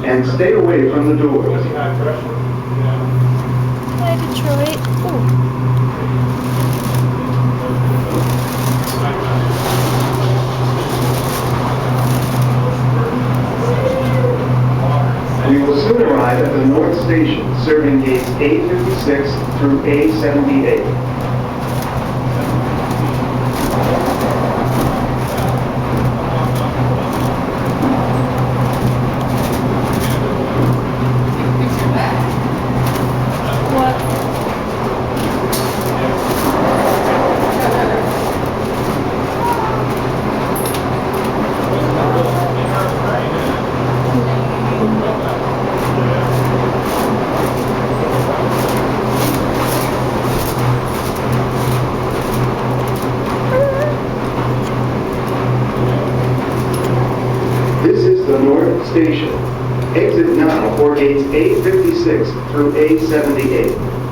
and stay away from the doors. Hi, Detroit. Ooh. We will soon arrive at the North Station, serving gates A56 through A78. This is the North Station. Exit now for gates A56 through A78.